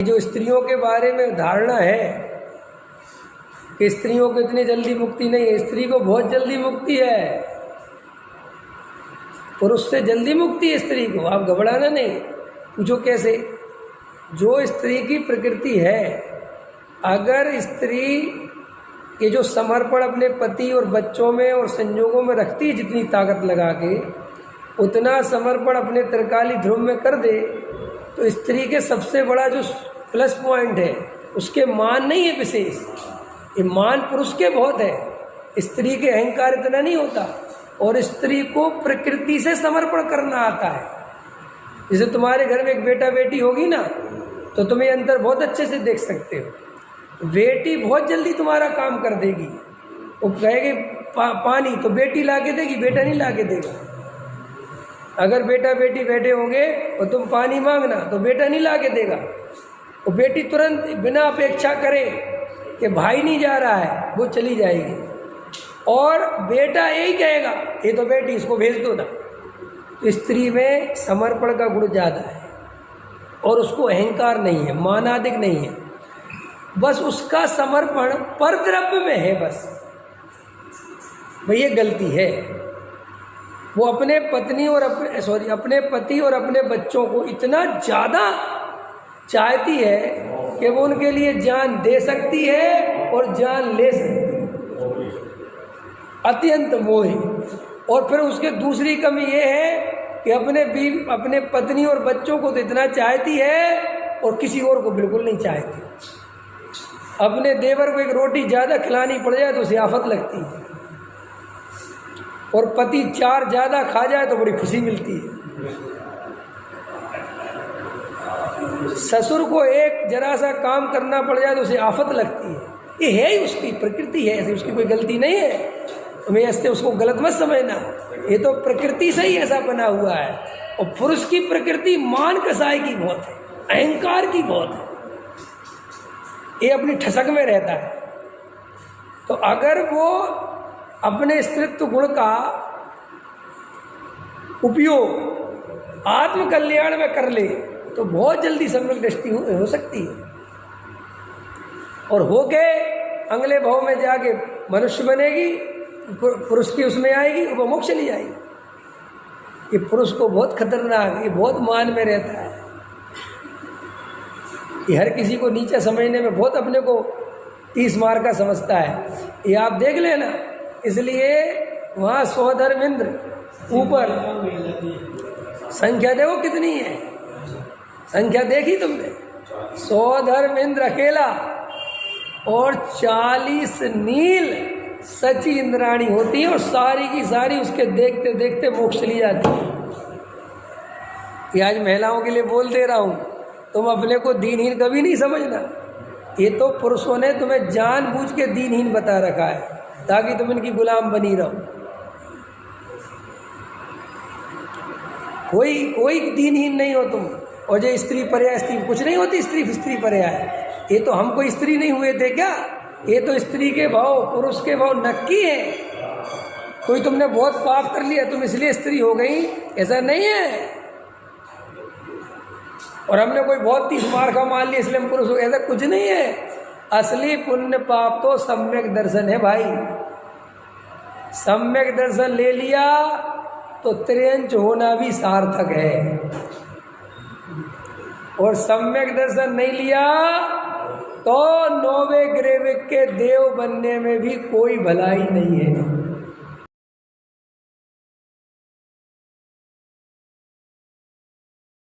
जो स्त्रियों के बारे में धारणा है कि स्त्रियों को इतनी जल्दी मुक्ति नहीं है, स्त्री को बहुत जल्दी मुक्ति है, पुरुष से जल्दी मुक्ति है स्त्री को। आप घबराना नहीं। पूछो कैसे? जो स्त्री की प्रकृति है, अगर स्त्री ये जो समर्पण अपने पति और बच्चों में और संजोगों में रखती है, जितनी ताकत लगा के उतना समर्पण अपने त्रिकाली ध्रुव में कर दे, तो स्त्री के सबसे बड़ा जो प्लस पॉइंट है उसके मान नहीं है विशेष, ये मान पुरुष के बहुत है। स्त्री के अहंकार इतना नहीं होता, और स्त्री को प्रकृति से समर्पण करना आता है। जैसे तुम्हारे घर में एक बेटा बेटी होगी ना, तो तुम ये अंतर बहुत अच्छे से देख सकते हो। बेटी बहुत जल्दी तुम्हारा काम कर देगी, वो कहेगी पानी, तो बेटी ला के देगी, बेटा नहीं ला के देगा। अगर बेटा बेटी बैठे होंगे और तुम पानी मांगना, तो बेटा नहीं ला के देगा, वो बेटी तुरंत बिना अपेक्षा करे कि भाई नहीं जा रहा है, वो चली जाएगी। और बेटा यही कहेगा, ये तो बेटी, इसको भेज दो ना। तो स्त्री में समर्पण का गुण ज़्यादा है, और उसको अहंकार नहीं है, मानादिक नहीं है, बस उसका समर्पण परद्रव्य में है। बस भाई ये गलती है। वो अपने पत्नी और अपने पति और अपने बच्चों को इतना ज़्यादा चाहती है कि वो उनके लिए जान दे सकती है और जान ले सकती है, अत्यंत मोही। और फिर उसके दूसरी कमी ये है कि अपने पत्नी और बच्चों को तो इतना चाहती है और किसी और को बिल्कुल नहीं चाहती। अपने देवर को एक रोटी ज़्यादा खिलानी पड़ जाए तो उसे आफत लगती है, और पति 4 ज़्यादा खा जाए तो बड़ी खुशी मिलती है। ससुर को एक जरा सा काम करना पड़ जाए तो उसे आफत लगती है। ये है ही उसकी प्रकृति है, ऐसी उसकी कोई गलती नहीं है। तुम्हें ऐसे उसको गलत मत समझना, ये तो प्रकृति से ही ऐसा बना हुआ है। और पुरुष की प्रकृति मान कसाई की बहुत है, अहंकार की बहुत है, ये अपनी ठसक में रहता है। तो अगर वो अपने स्त्रीत्व गुण का उपयोग आत्म कल्याण में कर ले तो बहुत जल्दी सम्यक दृष्टि हो सकती है, और होके अगले भाव में जाके मनुष्य बनेगी, पुरुष की उसमें आएगी, वो मोक्ष चली जाएगी। ये पुरुष को बहुत खतरनाक, ये बहुत मान में रहता है, ये हर किसी को नीचा समझने में बहुत अपने को 30 मार का समझता है। ये आप देख लेना। इसलिए वहाँ 100 धर्मेंद्र ऊपर, संख्या देखो कितनी है, संख्या देखी तुमने? 100 धर्मेंद्र अकेला और 40 नील सची इंद्राणी होती है, और सारी की सारी उसके देखते देखते मोक्ष ली जाती है। ये आज महिलाओं के लिए बोल दे रहा हूँ, तुम अपने को दीनहीन कभी नहीं समझना। ये तो पुरुषों ने तुम्हें जानबूझ के दीनहीन बता रखा है ताकि तुम इनकी गुलाम बनी रहो। कोई दीनहीन नहीं हो तुम। और जो स्त्री पर्याय, स्त्री कुछ नहीं होती, स्त्री पर्याय। ये तो हम कोई स्त्री नहीं हुए थे क्या? ये तो स्त्री के भाव, पुरुष के भाव नक्की है। कोई तुमने बहुत पाप कर लिया तुम इसलिए स्त्री हो गई, ऐसा नहीं है। और हमने कोई बहुत 30 मार का मान लिया इसलिए हम पुरुष हो, ऐसा कुछ नहीं है। असली पुण्य पाप तो सम्यक दर्शन है भाई। सम्यक दर्शन ले लिया तो त्रियंच होना भी सार्थक है, और सम्यक दर्शन नहीं लिया तो 9वें ग्रेविक के देव बनने में भी कोई भलाई नहीं है।